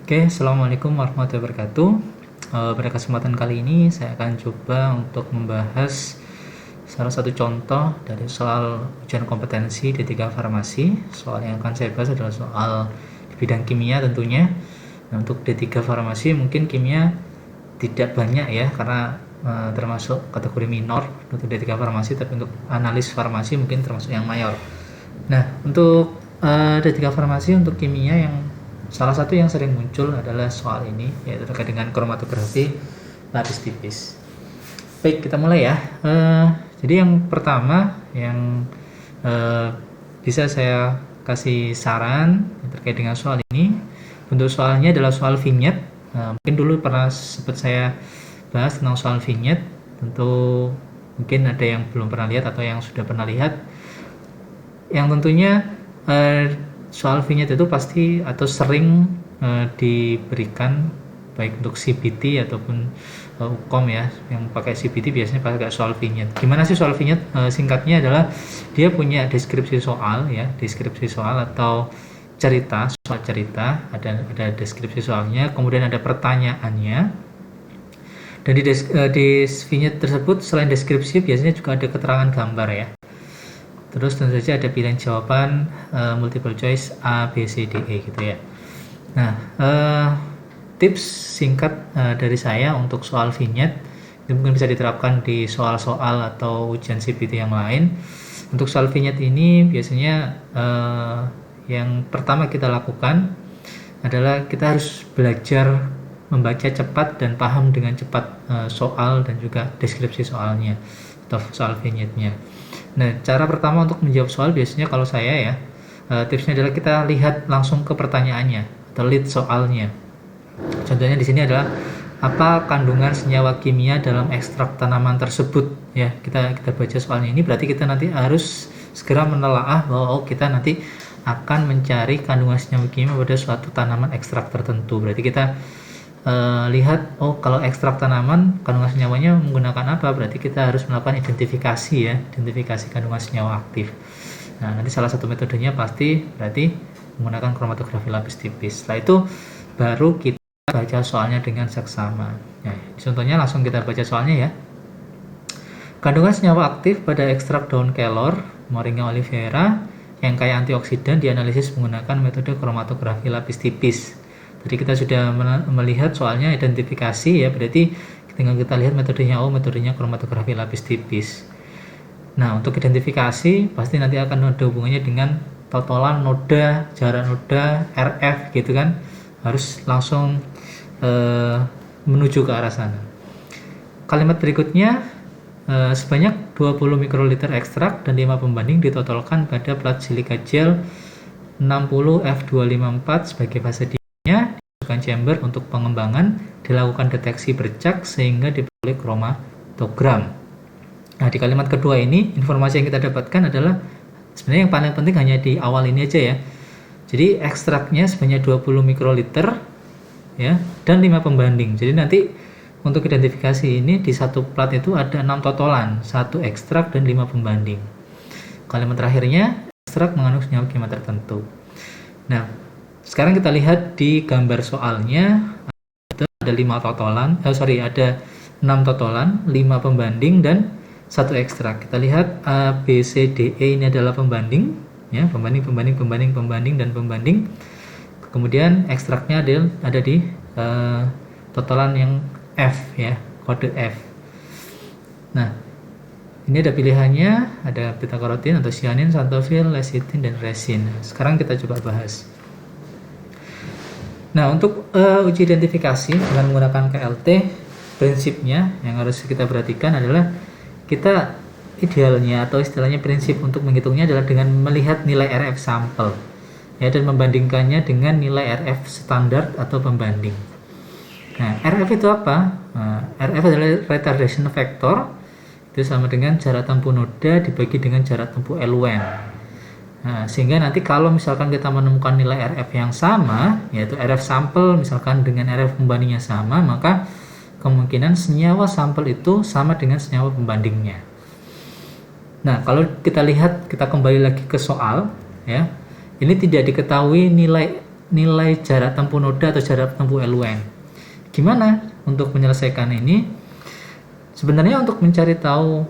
Oke, Assalamualaikum warahmatullahi wabarakatuh. Pada kesempatan kali ini saya akan coba untuk membahas salah satu contoh dari soal ujian kompetensi D3 Farmasi. Soal yang akan saya bahas adalah soal di bidang kimia tentunya. Nah, untuk D3 Farmasi mungkin kimia tidak banyak ya, karena termasuk kategori minor untuk D3 Farmasi, tapi untuk analis farmasi mungkin termasuk yang mayor. Nah, untuk D3 Farmasi untuk kimia yang salah satu yang sering muncul adalah soal ini, yaitu terkait dengan kromatografi lapis tipis. Baik, kita mulai ya. Jadi yang pertama yang bisa saya kasih saran terkait dengan soal ini, bentuk soalnya adalah soal vignette. Mungkin dulu pernah sempat saya bahas tentang soal vignette, tentu mungkin ada yang belum pernah lihat atau yang sudah pernah lihat. Yang tentunya soal vignette itu pasti atau sering diberikan baik untuk CBT ataupun UKOM ya, yang pakai CBT biasanya pakai soal vignette. Gimana sih soal vignette? Singkatnya adalah dia punya deskripsi soal ya, deskripsi soal atau cerita, soal cerita, ada deskripsi soalnya, kemudian ada pertanyaannya. Dan di vignette tersebut selain deskripsi biasanya juga ada keterangan gambar ya. Terus tentu saja ada pilihan jawaban multiple choice A, B, C, D, E gitu ya. Nah, tips singkat dari saya untuk soal vignette ini mungkin bisa diterapkan di soal-soal atau ujian CBT yang lain. Untuk soal vignette ini biasanya yang pertama kita lakukan adalah kita harus belajar membaca cepat dan paham dengan cepat soal dan juga deskripsi soalnya atau soal vignette-nya. Nah, cara pertama untuk menjawab soal biasanya kalau saya ya, tipsnya adalah kita lihat langsung ke pertanyaannya atau lead soalnya. Contohnya di sini adalah apa kandungan senyawa kimia dalam ekstrak tanaman tersebut ya. Kita baca soalnya ini berarti kita nanti harus segera menelaah bahwa kita nanti akan mencari kandungan senyawa kimia pada suatu tanaman ekstrak tertentu. Berarti kita lihat kalau ekstrak tanaman kandungan senyawanya menggunakan apa, berarti kita harus melakukan identifikasi ya, identifikasi kandungan senyawa aktif. Nah, nanti salah satu metodenya pasti berarti menggunakan kromatografi lapis tipis. Setelah itu baru kita baca soalnya dengan seksama. Nah, contohnya langsung kita baca soalnya ya. Kandungan senyawa aktif pada ekstrak daun kelor Moringa oleifera yang kaya antioksidan dianalisis menggunakan metode kromatografi lapis tipis. Jadi kita sudah melihat soalnya identifikasi ya, berarti tinggal kita lihat metodenya, metodenya kromatografi lapis tipis. Nah, untuk identifikasi pasti nanti akan ada hubungannya dengan totalan noda, jarak noda, RF gitu kan, harus langsung menuju ke arah sana. Kalimat berikutnya, sebanyak 20 mikroliter ekstrak dan 5 pembanding ditotalkan pada plat silika gel 60 F254 sebagai fase chamber untuk pengembangan, dilakukan deteksi bercak sehingga diperoleh kromatogram. Nah, di kalimat kedua ini informasi yang kita dapatkan adalah sebenarnya yang paling penting hanya di awal ini aja ya. Jadi ekstraknya sebanyak 20 mikroliter ya dan 5 pembanding. Jadi nanti untuk identifikasi ini di satu plat itu ada 6 totalan, 1 ekstrak dan 5 pembanding. Kalimat terakhirnya ekstrak mengandung senyawa kimia tertentu. Nah, sekarang kita lihat di gambar soalnya ada 6 totalan, 5 pembanding dan 1 ekstrak. Kita lihat A, B, C, D, E ini adalah pembanding ya, pembanding dan pembanding. Kemudian ekstraknya ada di totalan yang F ya, kode F. Nah, ini ada pilihannya, ada beta karotin atau cyanin, xanthofil, lecithin dan resin. Sekarang kita coba bahas. Nah, untuk uji identifikasi dengan menggunakan KLT, prinsipnya yang harus kita perhatikan adalah kita idealnya atau istilahnya prinsip untuk menghitungnya adalah dengan melihat nilai RF sampel ya, dan membandingkannya dengan nilai RF standar atau pembanding. Nah, RF itu apa? RF adalah retardation factor, itu sama dengan jarak tempuh noda dibagi dengan jarak tempuh L1. Nah, sehingga nanti kalau misalkan kita menemukan nilai RF yang sama, yaitu RF sampel misalkan dengan RF pembandingnya sama, maka kemungkinan senyawa sampel itu sama dengan senyawa pembandingnya. Nah, kalau kita lihat, kita kembali lagi ke soal ya, ini tidak diketahui nilai nilai jarak tempuh noda atau jarak tempuh LUN. Gimana untuk menyelesaikan ini? Sebenarnya untuk mencari tahu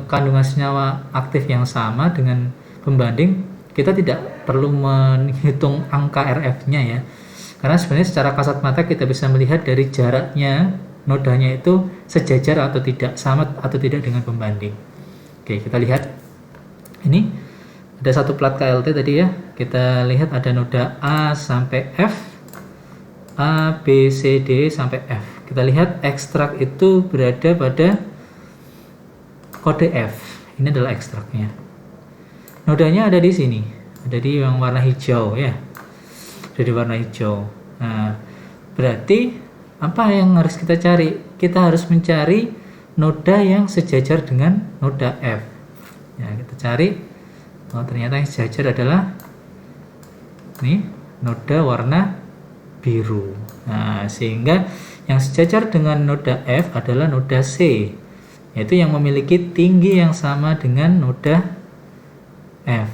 kandungan senyawa aktif yang sama dengan pembanding, kita tidak perlu menghitung angka RF-nya ya. Karena sebenarnya secara kasat mata kita bisa melihat dari jaraknya nodanya itu sejajar atau tidak, sama atau tidak dengan pembanding. Oke, kita lihat. Ini ada satu plat KLT tadi ya. Kita lihat ada noda A sampai F, A, B, C, D sampai F. Kita lihat ekstrak itu berada pada kode F. Ini adalah ekstraknya. Nodanya ada di sini, ada di yang warna hijau ya. Ada di warna hijau. Nah, berarti apa yang harus kita cari? Kita harus mencari noda yang sejajar dengan noda F. Ya, kita cari. Oh, ternyata yang sejajar adalah ini noda warna biru. Nah, sehingga yang sejajar dengan noda F adalah noda C, yaitu yang memiliki tinggi yang sama dengan noda F.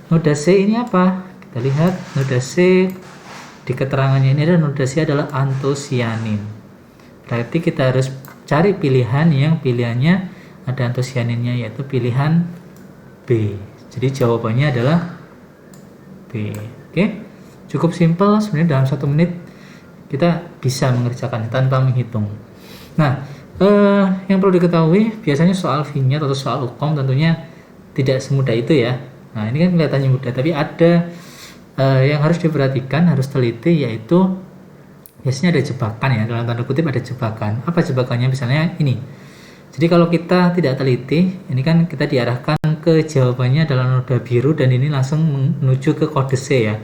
Noda C ini apa? Kita lihat noda C di keterangannya ini adalah noda C adalah antosianin. Berarti kita harus cari pilihan yang pilihannya ada antosianinnya, yaitu pilihan B. Jadi jawabannya adalah B. Oke, cukup simpel sebenarnya, dalam 1 menit kita bisa mengerjakan tanpa menghitung. Nah, yang perlu diketahui biasanya soal vinyet atau soal UKOM tentunya tidak semudah itu ya. Nah, ini kan kelihatannya mudah, tapi ada yang harus diperhatikan, harus teliti, yaitu biasanya ada jebakan ya, dalam tanda kutip ada jebakan. Apa jebakannya? Misalnya ini. Jadi kalau kita tidak teliti, ini kan kita diarahkan ke jawabannya adalah noda biru dan ini langsung menuju ke kode C ya.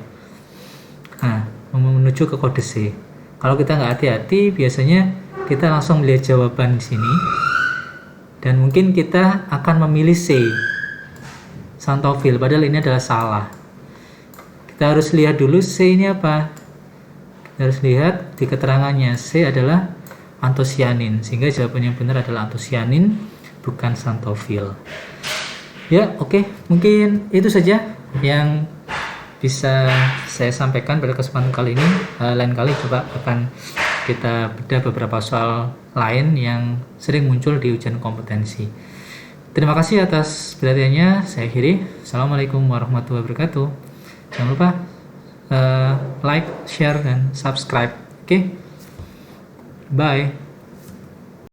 Nah, menuju ke kode C. Kalau kita nggak hati-hati, biasanya kita langsung melihat jawaban di sini dan mungkin kita akan memilih C, xanthophyll, padahal ini adalah salah. Kita harus lihat dulu C ini apa. Kita harus lihat di keterangannya C adalah antosianin, sehingga jawaban yang benar adalah antosianin, bukan xanthophyll. Ya, oke. Mungkin itu saja yang bisa saya sampaikan pada kesempatan kali ini. Lain kali coba akan kita bedah beberapa soal lain yang sering muncul di ujian kompetensi. Terima kasih atas perhatiannya. Saya akhiri. Assalamualaikum warahmatullahi wabarakatuh. Jangan lupa like, share, dan subscribe. Oke? Bye.